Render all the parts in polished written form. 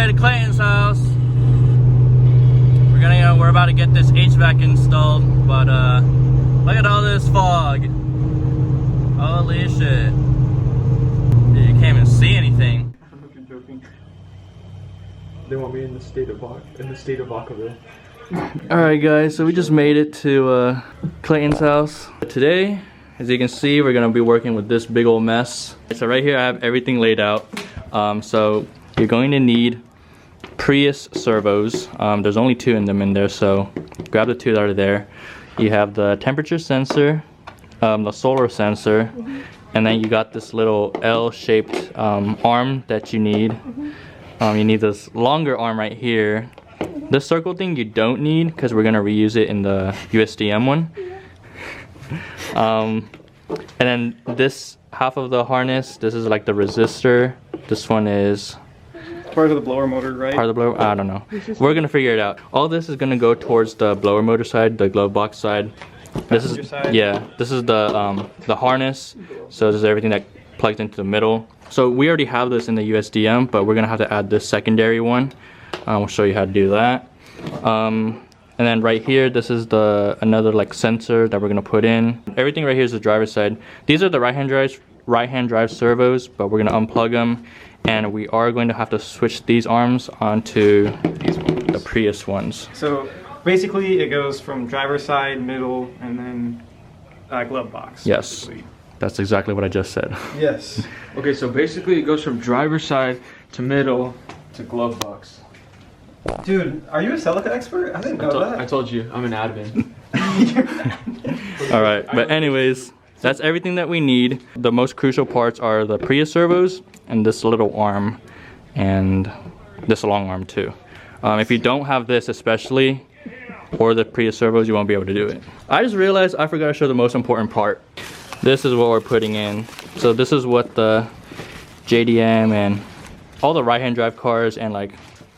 way to Clayton's house. We're about to get this HVAC installed, but look at all this fog. Holy shit. Dude, you can't even see anything. I don't know if you're joking. They want me in the state of Vacaville. Alright guys, so we just made it to Clayton's house. Today, as you can see, we're gonna be working with this big old mess. So right here I have everything laid out. So you're going to need Prius servos. There's only 2 in them in there, so grab the 2 that are there. You have the temperature sensor, the solar sensor, and then you got this little L-shaped arm that you need. You need this longer arm right here. This circle thing you don't need because we're gonna reuse it in the USDM one. And then this half of the harness, this is like the resistor. This one is part of the blower motor, right? Part of the blower? I don't know. We're gonna figure it out. All this is gonna go towards the blower motor side, the glove box side. This is this is the harness. So this is everything that plugs into the middle. So we already have this in the USDM, but we're gonna have to add this secondary one. We'll show you how to do that. And then right here, this is another like sensor that we're gonna put in. Everything right here is the driver's side. These are the right-hand drive servos, but we're gonna unplug them, and we are going to have to switch these arms onto the Prius ones. So basically, it goes from driver's side, middle, and then glove box. Yes, that's exactly what I just said. Yes. Okay, so basically it goes from driver's side to middle to glove box. Dude, are you a Celica expert? I didn't know that. I told you, I'm an admin. Alright, but anyways, that's everything that we need. The most crucial parts are the Prius servos and this little arm and this long arm too. If you don't have this especially, or the Prius servos, you won't be able to do it. I just realized I forgot to show the most important part. This is what we're putting in. So this is what the JDM and all the right-hand drive cars and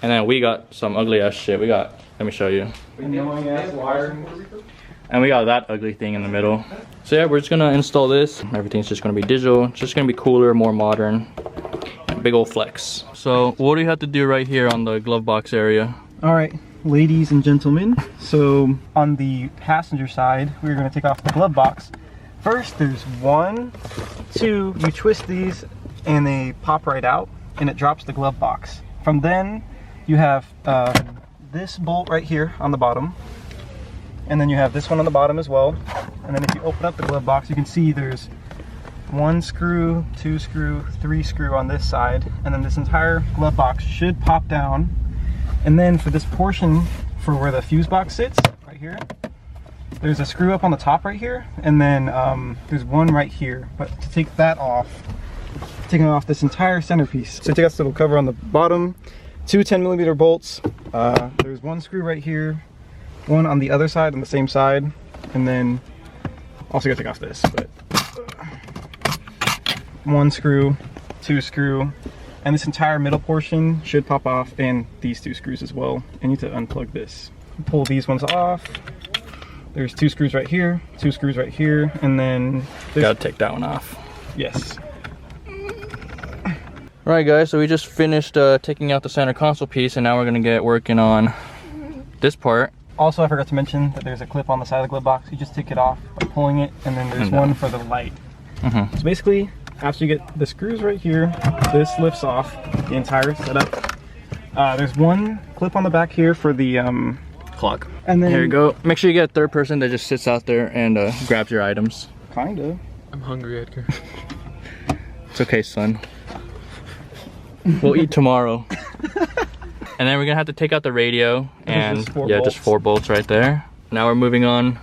then we got some ugly ass shit. Let me show you. Annoying ass wire. And we got that ugly thing in the middle. So yeah, we're just gonna install this. Everything's just gonna be digital. It's just gonna be cooler, more modern. And big old flex. So what do you have to do right here on the glove box area? All right, ladies and gentlemen. So on the passenger side, we're gonna take off the glove box. First, there's 1, 2, you twist these and they pop right out and it drops the glove box. From then, you have this bolt right here on the bottom, and then you have this one on the bottom as well. And then if you open up the glove box, you can see there's 1 screw, 2 screw, 3 screw on this side, and then this entire glove box should pop down. And then for this portion, for where the fuse box sits, right here, there's a screw up on the top right here, and then there's one right here. But to take that off, taking off this entire centerpiece. So take out this little cover on the bottom, 2 10mm bolts. There's 1 screw right here, 1 on the other side on the same side, and then also gotta take off this. But 1 screw, 2 screw, and this entire middle portion should pop off, and these 2 screws as well. I need to unplug this. Pull these ones off. There's 2 screws right here, 2 screws right here, and then gotta take that one off. Yes. Alright guys, so we just finished taking out the center console piece, and now we're gonna get working on this part. Also, I forgot to mention that there's a clip on the side of the glove box. You just take it off by pulling it, and then there's one for the light. So basically, after you get the screws right here, this lifts off the entire setup. There's 1 clip on the back here for the clock. And then here you go. Make sure you get a third person that just sits out there and grabs your items. Kinda. I'm hungry, Edgar. It's okay, son. We'll eat tomorrow. And then we're gonna have to take out the radio, and just 4 bolts right there. Now we're moving on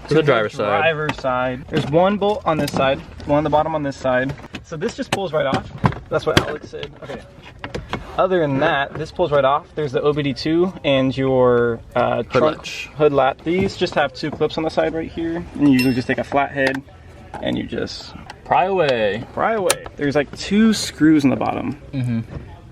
to the driver's side. There's 1 bolt on this side, 1 on the bottom on this side. So this just pulls right off. That's what Alex said. Okay. Other than that, this pulls right off. There's the OBD2 and your hood latch. These just have 2 clips on the side right here. And you usually just take a flathead and you just pry away. There's like 2 screws in the bottom.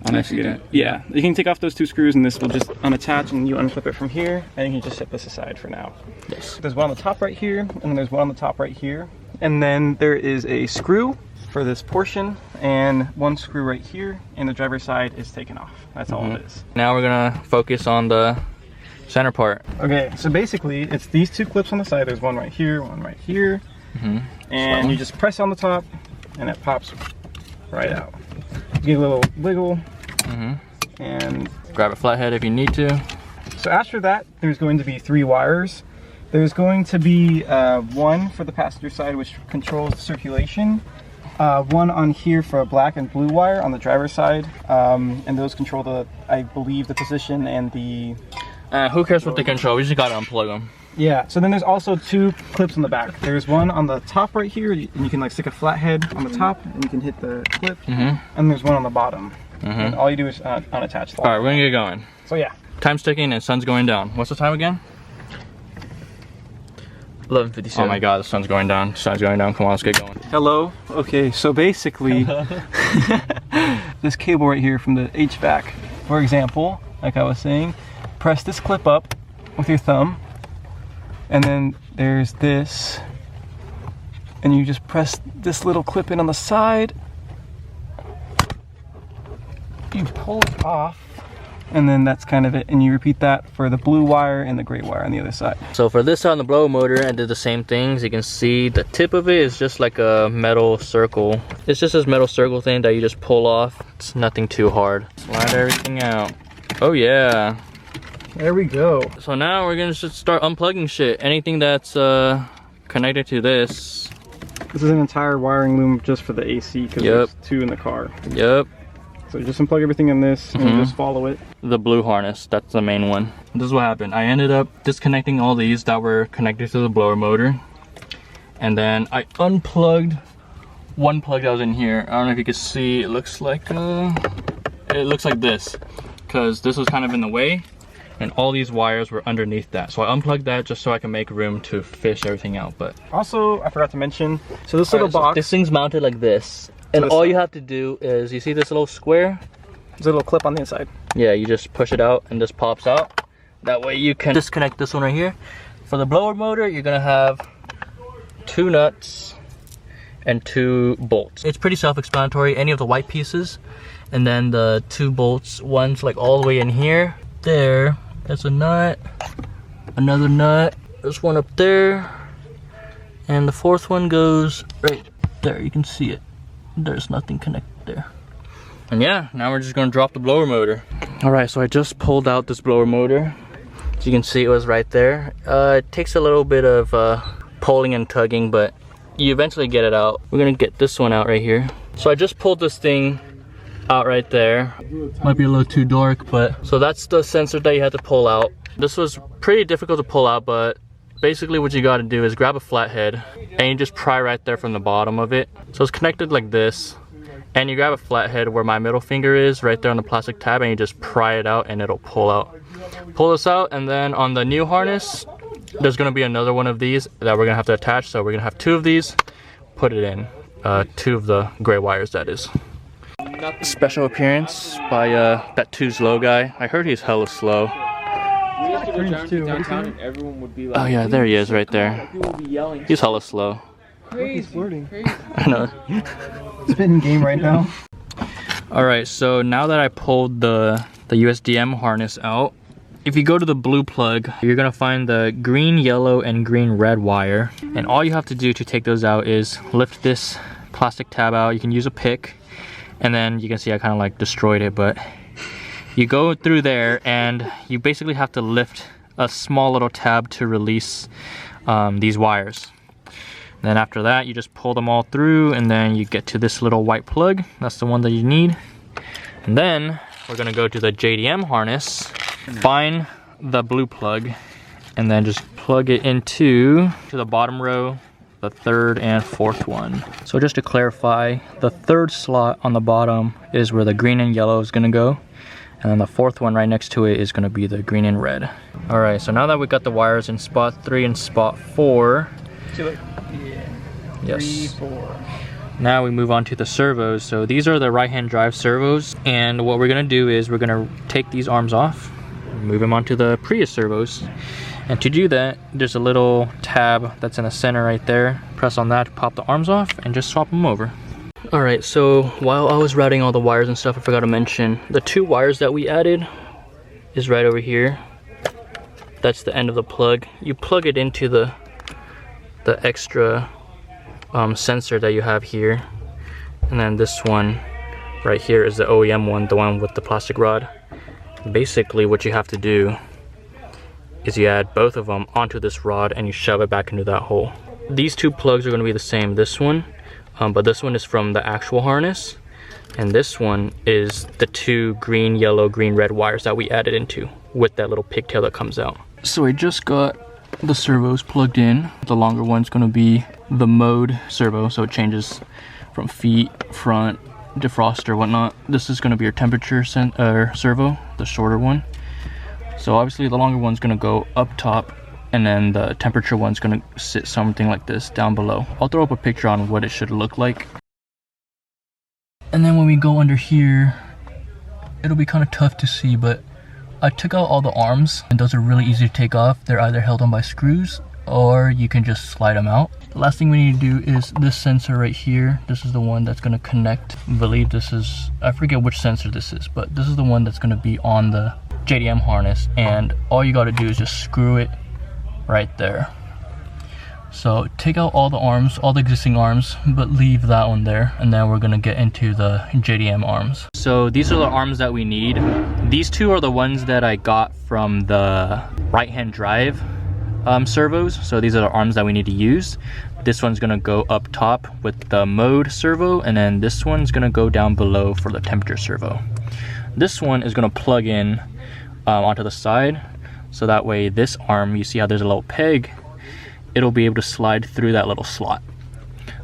I see that. Yeah, you can take off those 2 screws and this will just unattach, and you unclip it from here, and you can just set this aside for now. Yes. There's 1 on the top right here, and then there's 1 on the top right here. And then there is a screw for this portion, and one screw right here, and the driver's side is taken off. That's all it is. Now we're gonna focus on the center part. Okay, so basically it's these two clips on the side. There's one right here, and you just press on the top and it pops right out. You get a little wiggle and grab a flathead if you need to. So after that, there's going to be 3 wires. There's going to be one for the passenger side, which controls the circulation. One on here for a black and blue wire on the driver's side, and those control the, I believe, the position and the... who cares what they control? We just gotta unplug them. Yeah, so then there's also 2 clips on the back. There's one on the top right here, and you can like stick a flathead on the top, and you can hit the clip. And there's one on the bottom. And all you do is unattach the wire. Alright, we're gonna get going. So yeah. Time's ticking and sun's going down. What's the time again? 11:57. Oh my god, the sun's going down. Sun's going down. Come on, let's get going. Hello. Okay, so basically, this cable right here from the HVAC, for example, like I was saying, press this clip up with your thumb, and then there's this, and you just press this little clip in on the side, you pull it off, and then that's kind of it. And you repeat that for the blue wire and the gray wire on the other side. So for this on the blower motor, I did the same things. You can see the tip of it is just like a metal circle. It's just this metal circle thing that you just pull off. It's nothing too hard. Slide everything out. Oh yeah. There we go. So now we're gonna just start unplugging shit. Anything that's connected to this. This is an entire wiring loom just for the AC, because there's 2 in the car. Yep. So just unplug everything in this, and you just follow it. The blue harness, that's the main one. This is what happened. I ended up disconnecting all these that were connected to the blower motor. And then I unplugged one plug that was in here. I don't know if you can see, it looks like this. Because this was kind of in the way, and all these wires were underneath that. So I unplugged that just so I can make room to fish everything out. But also, I forgot to mention, so this little box. So this thing's mounted like this. And all you have to do is, you see this little square? There's a little clip on the inside. Yeah, you just push it out and this pops out. That way you can disconnect this one right here. For the blower motor, you're gonna have 2 nuts and 2 bolts. It's pretty self-explanatory, any of the white pieces. And then the 2 bolts, one's like all the way in here. There, that's a nut, another nut, there's one up there. And the 4th one goes right there, you can see it. There's nothing connected there. And yeah, now we're just gonna drop the blower motor. All right, so I just pulled out this blower motor. As you can see, it was right there. It takes a little bit of pulling and tugging, but you eventually get it out. We're gonna get this one out right here. So I just pulled this thing out right there. Might be a little too dark, but so that's the sensor that you had to pull out. This was pretty difficult to pull out, but basically what you got to do is grab a flathead and you just pry right there from the bottom of it. So it's connected like this, and you grab a flathead where my middle finger is right there on the plastic tab, and you just pry it out and it'll pull out. Pull this out, and then on the new harness there's going to be another one of these that we're going to have to attach. So we're going to have 2 of these, put it in 2 of the gray wires, that is. Special appearance by that Too Slow guy. I heard he's hella slow. We used to go downtown and everyone would be like, oh yeah, there he is right there. People would be yelling. He's hella slow. He's flirting. I know. Spitting game right now. Alright, so now that I pulled the USDM harness out, if you go to the blue plug, you're gonna find the green, yellow, and green red wire. And all you have to do to take those out is lift this plastic tab out. You can use a pick, and then you can see I kind of like destroyed it, but you go through there and you basically have to lift a small little tab to release these wires. Then after that, you just pull them all through, and then you get to this little white plug. That's the one that you need. And then we're gonna go to the JDM harness, find the blue plug, and then just plug it into the bottom row, the 3rd and 4th one. So just to clarify, the 3rd slot on the bottom is where the green and yellow is gonna go. And then the 4th one right next to it is gonna be the green and red. All right, so now that we got the wires in spot 3 and spot 4. Yes. 3, 4. Now we move on to the servos. So these are the right-hand drive servos. And what we're gonna do is we're gonna take these arms off, move them onto the Prius servos. And to do that, there's a little tab that's in the center right there. Press on that to pop the arms off and just swap them over. Alright, so while I was routing all the wires and stuff, I forgot to mention the 2 wires that we added is right over here. That's the end of the plug. You plug it into the extra sensor that you have here, and then this one right here is the OEM one, the one with the plastic rod. Basically what you have to do is you add both of them onto this rod and you shove it back into that hole. These 2 plugs are going to be the same, this one, but this one is from the actual harness, and this one is the 2 green, yellow, green, red wires that we added into with that little pigtail that comes out. So I just got the servos plugged in. The longer one's going to be the mode servo, so it changes from feet, front, defroster, whatnot. This is going to be your temperature servo, the shorter one. So obviously the longer one's going to go up top, and then the temperature one's going to sit something like this down below. I'll throw up a picture on what it should look like. And then when we go under here, it'll be kind of tough to see, but I took out all the arms, and those are really easy to take off. They're either held on by screws or you can just slide them out. The last thing we need to do is this sensor right here. This is the one that's going to connect. I believe this is, I forget which sensor this is, but this is the one that's going to be on the JDM harness, and all you got to do is just screw it right there. So take out all the arms, all the existing arms, but leave that one there, and then we're gonna get into the JDM arms. So these are the arms that we need. These 2 are the ones that I got from the right-hand drive servos. So these are the arms that we need to use. This one's gonna go up top with the mode servo, and then this one's gonna go down below for the temperature servo. This one is gonna plug in onto the side, so that way this arm, you see how there's a little peg, it'll be able to slide through that little slot.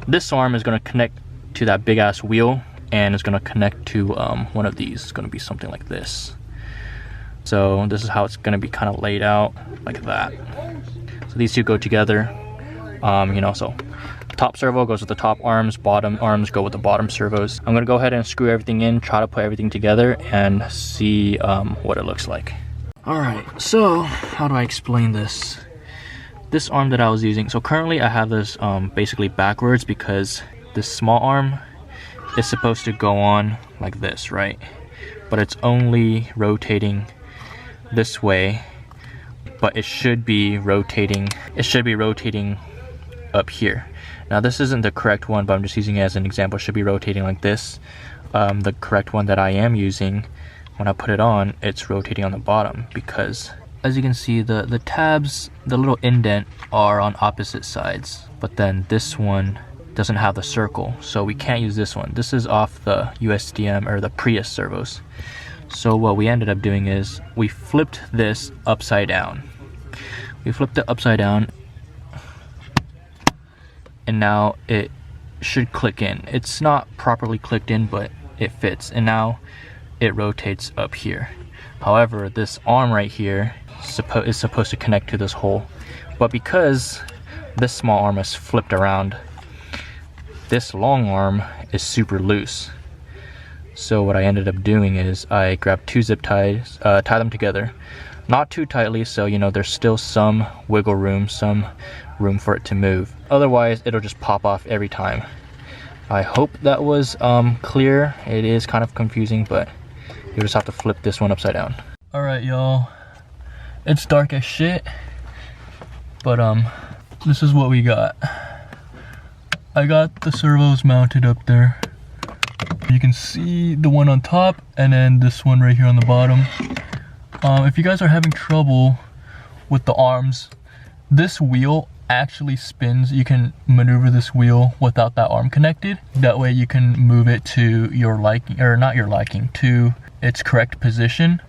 This arm is going to connect to that big ass wheel, and it's going to connect to one of these. It's going to be something like this. So this is how it's going to be kind of laid out, like that. So these 2 go together, you know, so top servo goes with the top arms, bottom arms go with the bottom servos. I'm going to go ahead and screw everything in, try to put everything together and see what it looks like. Alright, so how do I explain this? This arm that I was using, so currently I have this basically backwards, because this small arm is supposed to go on like this, right? But it's only rotating this way, but it should be rotating up here. Now this isn't the correct one, but I'm just using it as an example. It should be rotating like this. The correct one that I am using, when I put it on, it's rotating on the bottom, because as you can see, the tabs, the little indent, are on opposite sides, but then this one doesn't have the circle, so we can't use this one. This is off the USDM or the Prius servos. So what we ended up doing is we flipped this upside down. We flipped it upside down, and now it should click in. It's not properly clicked in, but it fits, and now it rotates up here. However, this arm right here is supposed to connect to this hole, but because this small arm is flipped around, this long arm is super loose. So what I ended up doing is I grabbed 2 zip ties, tie them together, not too tightly, so you know there's still some wiggle room, some room for it to move. Otherwise it'll just pop off every time. I hope that was clear. It is kind of confusing, but you just have to flip this one upside down. Alright y'all, it's dark as shit, but this is what we got. I got the servos mounted up there. You can see the one on top, and then this one right here on the bottom. If you guys are having trouble with the arms, this wheel actually spins. You can maneuver this wheel without that arm connected. That way you can move it to your liking, or not your liking, to its correct position.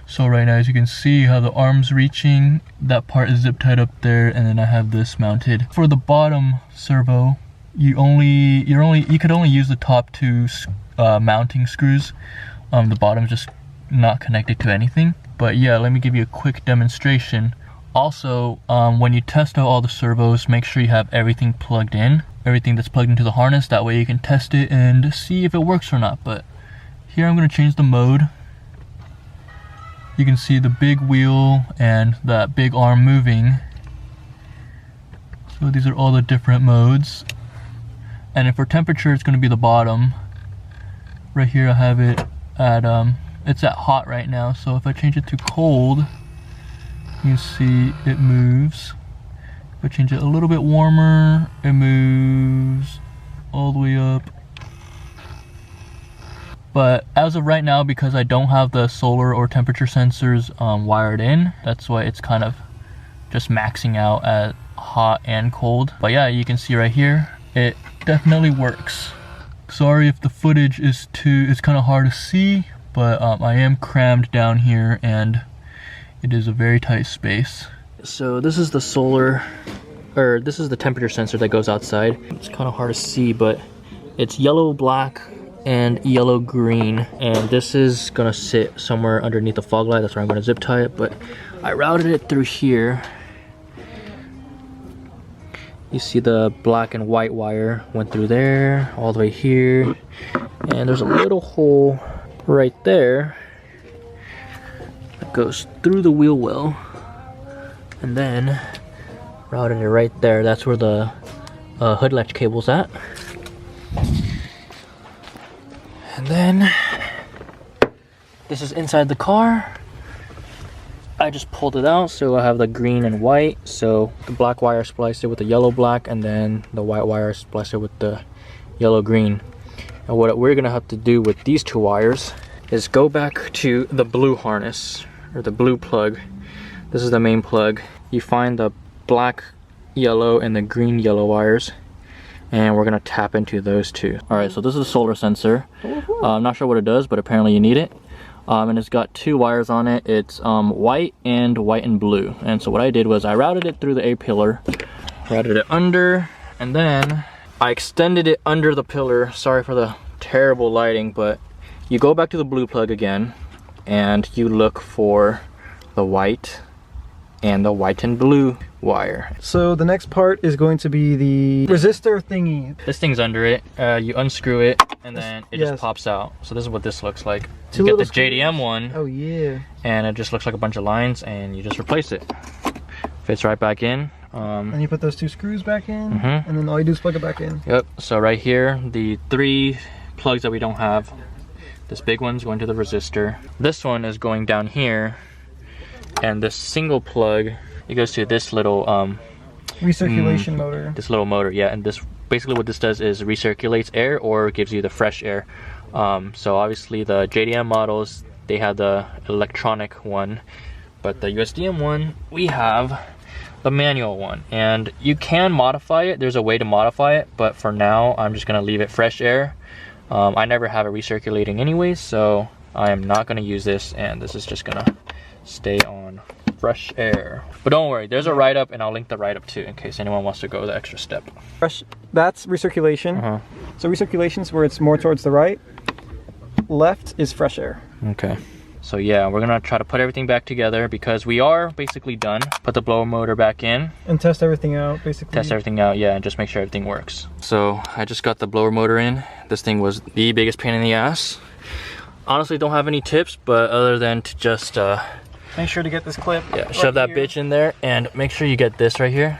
So right now, as you can see how the arm's reaching, that part is zip tied up there, and then I have this mounted. For the bottom servo, you could only use the top 2 mounting screws. The bottom's just not connected to anything. But yeah, let me give you a quick demonstration. Also, when you test out all the servos, make sure you have everything plugged in, everything that's plugged into the harness. That way you can test it and see if it works or not. But here I'm going to change the mode. You can see the big wheel and that big arm moving. So these are all the different modes. And then for temperature, it's gonna be the bottom. Right here I have it at, it's at hot right now. So if I change it to cold, you see it moves. If I change it a little bit warmer, it moves all the way up. But as of right now, because I don't have the solar or temperature sensors wired in, that's why it's kind of just maxing out at hot and cold. But yeah, you can see right here, it definitely works. Sorry if the footage is it's kind of hard to see, but I am crammed down here and it is a very tight space. So this is the solar, or this is the temperature sensor that goes outside. It's kind of hard to see, but it's yellow, black, and yellow green, and this is gonna sit somewhere underneath the fog light. That's where I'm gonna zip tie it, but I routed it through here. You see the black and white wire went through there all the way here, and there's a little hole right there that goes through the wheel well, and then routed it right there. That's where the hood latch cable's at. And then this is inside the car. I just pulled it out, so I have the green and white. So the black wire spliced it with the yellow black, and then the white wire spliced it with the yellow green. And what we're gonna have to do with these two wires is go back to the blue harness, or the blue plug. This is the main plug. You find the black yellow and the green yellow wires, and we're gonna tap into those two. All right, so this is a solar sensor. I'm not sure what it does, but apparently you need it. And it's got two wires on it. It's white and blue. And so what I did was I routed it through the A pillar, routed it under, and then I extended it under the pillar. Sorry for the terrible lighting, but you go back to the blue plug again, and you look for the white and the white and blue wire. So the next part is going to be the resistor thingy. This thing's under it. You unscrew it, and then it just pops out. So this is what this looks like. You get the JDM one. Oh yeah. And it just looks like a bunch of lines, and you just replace it. Fits right back in. And you put those two screws back in, and then all you do is plug it back in. Yep. So right here, the three plugs that we don't have. This big one's going to the resistor. This one is going down here. And this single plug, it goes to this little recirculation motor. This little motor, yeah. And this basically what this does is recirculates air or gives you the fresh air. So obviously the JDM models, they have the electronic one, but the USDM one, we have the manual one. And you can modify it. There's a way to modify it, but for now, I'm just gonna leave it fresh air. I never have it recirculating anyways, so I am not gonna use this, and this is just gonna stay on fresh air. But don't worry, there's a write-up, and I'll link the write-up too in case anyone wants to go the extra step. That's recirculation. So recirculation is where it's more towards the right. Left is fresh air. Okay. So yeah, we're gonna try to put everything back together because we are basically done. Put the blower motor back in. And test everything out, basically. Test everything out, yeah, and just make sure everything works. So I just got the blower motor in. This thing was the biggest pain in the ass. Honestly, don't have any tips, but other than to just make sure to get this clip. Yeah, shove that bitch in there, and make sure you get this right here.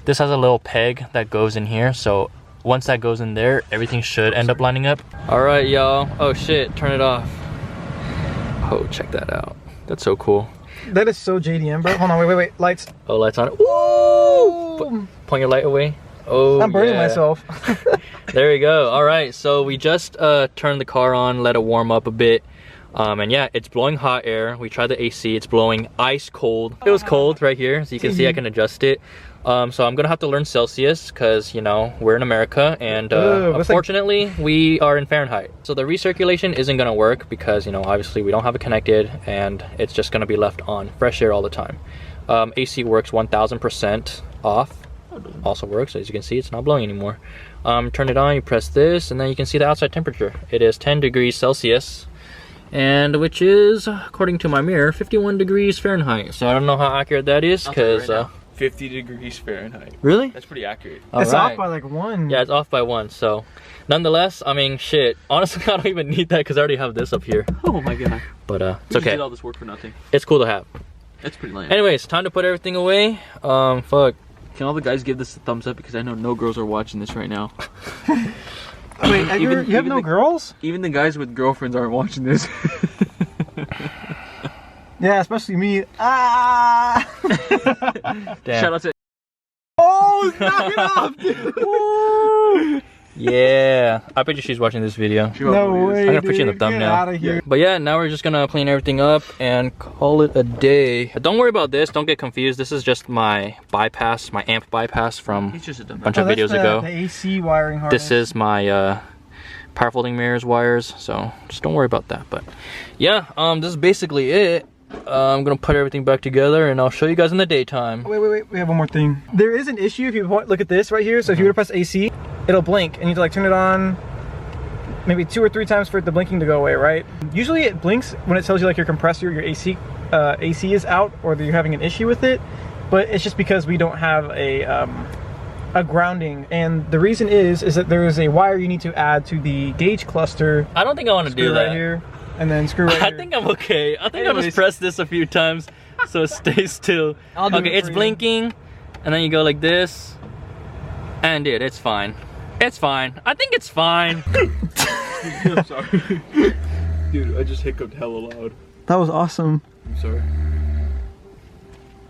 This has a little peg that goes in here, so once that goes in there, everything should end up lining up. All right, y'all. Oh shit, turn it off. Oh, check that out. That's so cool. That is so JDM, bro. Hold on, wait. Lights. Oh, lights on it. Woo! Point your light away. Oh, I'm burning myself. There we go. All right, so we just turned the car on, let it warm up a bit. And yeah, it's blowing hot air. We tried the AC, it's blowing ice cold. It was cold right here, so you can see I can adjust it. So I'm gonna have to learn Celsius because, you know, we're in America, and unfortunately we are in Fahrenheit. So the recirculation isn't gonna work because, you know, obviously we don't have it connected, and it's just gonna be left on fresh air all the time. AC works 1000% off. Also works, as you can see, it's not blowing anymore. Turn it on, you press this, and then you can see the outside temperature. It is 10 degrees Celsius. And which is, according to my mirror, 51 degrees Fahrenheit. So I don't know how accurate that is, because 50 degrees Fahrenheit. Really? That's pretty accurate. It's off by like 1. Yeah, it's off by 1. So nonetheless, I mean, shit, honestly, I don't even need that because I already have this up here. Oh my god. But it's we okay. did all this work for nothing. It's cool to have. That's pretty lame. Anyways, time to put everything away. Fuck, Can all the guys give this a thumbs up, because I know no girls are watching this right now. Wait, Edgar, you have no girls? Even the guys with girlfriends aren't watching this. Yeah, especially me. Ah! Damn. Shout out to. Oh, knock it off, dude! Yeah, I bet you she's watching this video. No way. I'm gonna put you in the dude. thumbnail. Get out of here. But yeah, now we're just gonna clean everything up and call it a day. Don't worry about this, don't get confused. This is just my bypass, my amp bypass from He's just a a dumb bunch of videos ago. The AC wiring harness. This is my power folding mirrors wires, so just don't worry about that. But yeah, this is basically it. I'm gonna put everything back together and I'll show you guys in the daytime. Wait, we have one more thing. There is an issue if you look at this right here. So if you were to press AC, it'll blink and you have to like turn it on maybe 2 or 3 times for the blinking to go away, right? Usually it blinks when it tells you like your compressor, your AC is out, or that you're having an issue with it. But it's just because we don't have a grounding, and the reason is that there is a wire you need to add to the gauge cluster. I don't think I want to do that. Right here, and then screw right I here. think I'm okay. I think I'll just press this a few times so it stays still. Okay, it's blinking, and then you go like this, and it's fine. It's fine. I think it's fine. I'm sorry. Dude, I just hiccuped hella loud. That was awesome. I'm sorry.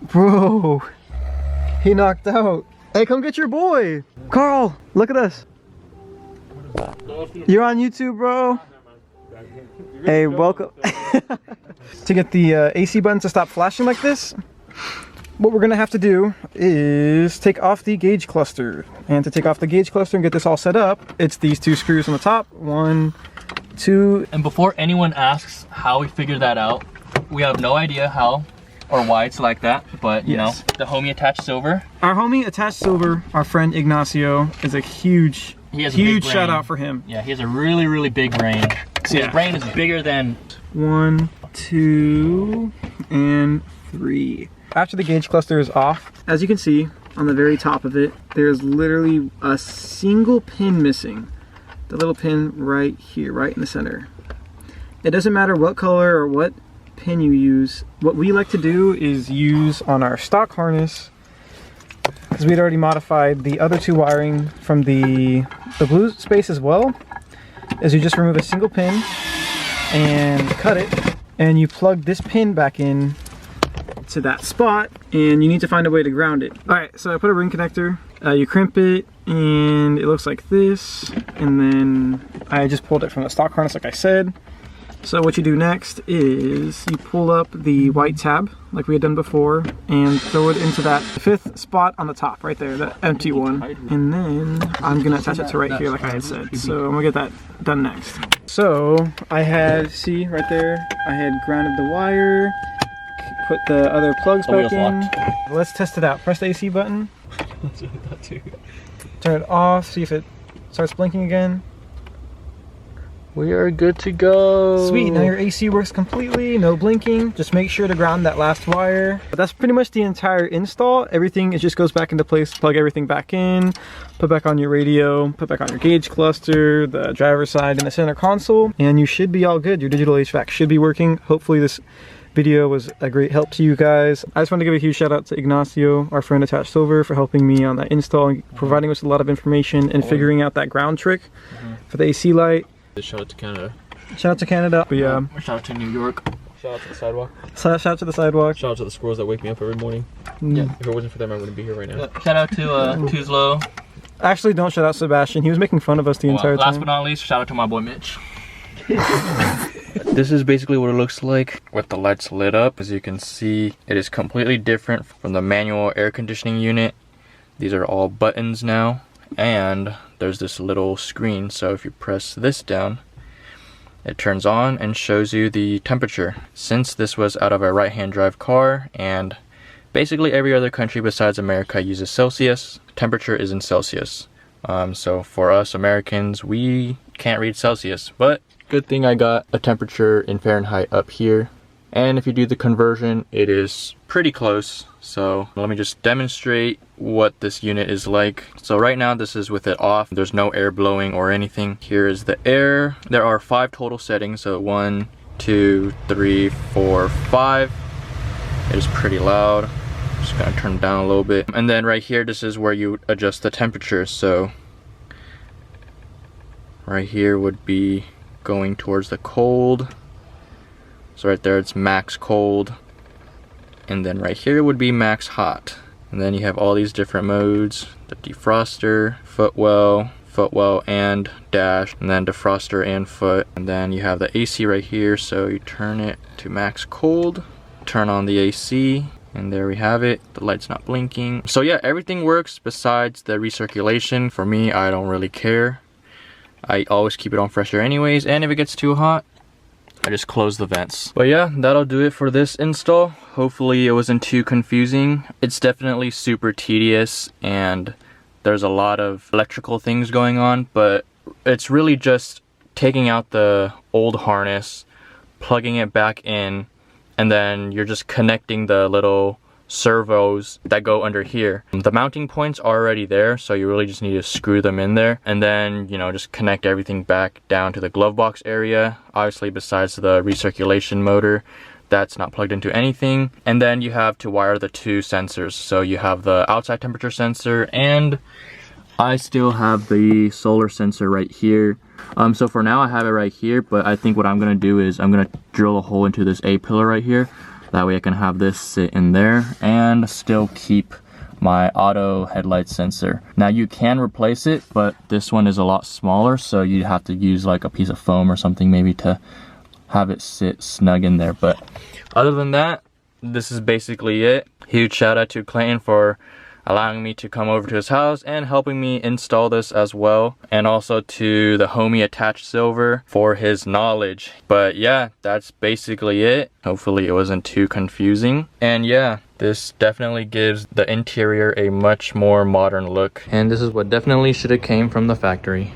Bro, he knocked out. Hey, come get your boy. Carl, look at us. You're on YouTube, bro. Hey, welcome. To get the AC button to stop flashing like this, what we're gonna have to do is take off the gauge cluster. And to take off the gauge cluster and get this all set up, it's these 2 screws on the top. 1, 2. And before anyone asks how we figured that out, we have no idea how or why it's like that, but you know, the homie attached silver. Our homie attached silver, our friend Ignacio, is a huge shout out for him. Yeah, he has a really, really big brain. So his brain is bigger than 1, 2, and 3. After the gauge cluster is off, as you can see on the very top of it, there's literally a single pin missing. The little pin right here, right in the center. It doesn't matter what color or what pin you use. What we like to do is use on our stock harness, because we'd already modified the other 2 wiring from the blue space as well, is you just remove a single pin and cut it, and you plug this pin back in to that spot, and you need to find a way to ground it. Alright, so I put a ring connector, you crimp it, and it looks like this, and then I just pulled it from the stock harness like I said. So what you do next is you pull up the white tab like we had done before and throw it into that 5th spot on the top right there, that empty one. And then I'm gonna attach it to right here like I had said. So I'm gonna get that done next. So I had, see right there, I had grounded the wire, put the other plugs back in. Let's test it out. Press the AC button. Turn it off, see if it starts blinking again. We are good to go. Sweet, now your AC works completely, no blinking. Just make sure to ground that last wire. But that's pretty much the entire install. Everything, it just goes back into place. Plug everything back in, put back on your radio, put back on your gauge cluster, the driver's side, and the center console, and you should be all good. Your digital HVAC should be working. Hopefully this video was a great help to you guys. I just want to give a huge shout out to Ignacio, our friend Attached Silver, for helping me on that install and providing us a lot of information and figuring out that ground trick for the AC light. Shout out to Canada. Shout out to Canada. But yeah. Shout out to New York. Shout out to the sidewalk. Shout out to the sidewalk. Shout out to the squirrels that wake me up every morning. Yeah. If it wasn't for them, I wouldn't be here right now. Shout out to Tuzlo. Actually, don't shout out Sebastian. He was making fun of us the entire time. Last but not least, shout out to my boy Mitch. This is basically what it looks like with the lights lit up. As you can see, it is completely different from the manual air conditioning unit. These are all buttons now, and there's this little screen, so if you press this down, it turns on and shows you the temperature. Since this was out of a right-hand drive car, and basically every other country besides America uses Celsius, temperature is in Celsius. So for us Americans, we can't read Celsius, but good thing I got a temperature in Fahrenheit up here. And if you do the conversion, it is pretty close. So let me just demonstrate what this unit is like. So right now this is with it off. There's no air blowing or anything. Here is the air. There are 5 total settings. So 1, 2, 3, 4, 5. It is pretty loud. Just gonna turn it down a little bit. And then right here, this is where you adjust the temperature. So right here would be going towards the cold. So right there, it's max cold. And then right here would be max hot. And then you have all these different modes, the defroster, footwell and dash, and then defroster and foot. And then you have the AC right here, so you turn it to max cold, turn on the AC, and there we have it. The light's not blinking. So yeah, everything works besides the recirculation. For me, I don't really care. I always keep it on fresh air anyways, and if it gets too hot, I just close the vents. But yeah, that'll do it for this install. Hopefully it wasn't too confusing. It's definitely super tedious and there's a lot of electrical things going on, but it's really just taking out the old harness, plugging it back in, and then you're just connecting the little servos that go under here. The mounting points are already there, so you really just need to screw them in there, and then, you know, just connect everything back down to the glove box area, obviously besides the recirculation motor that's not plugged into anything. And then you have to wire the two sensors, so you have the outside temperature sensor, and I still have the solar sensor right here. So for now I have it right here, but I think what I'm gonna do is I'm gonna drill a hole into this A-pillar right here. That way I can have this sit in there and still keep my auto headlight sensor. Now you can replace it, but this one is a lot smaller, so you have to use like a piece of foam or something maybe to have it sit snug in there. But other than that, this is basically it. Huge shout out to Clayton for allowing me to come over to his house and helping me install this as well, and also to the homie Attached Silver for his knowledge. But yeah, that's basically it. Hopefully it wasn't too confusing, and yeah, this definitely gives the interior a much more modern look, and this is what definitely should have came from the factory.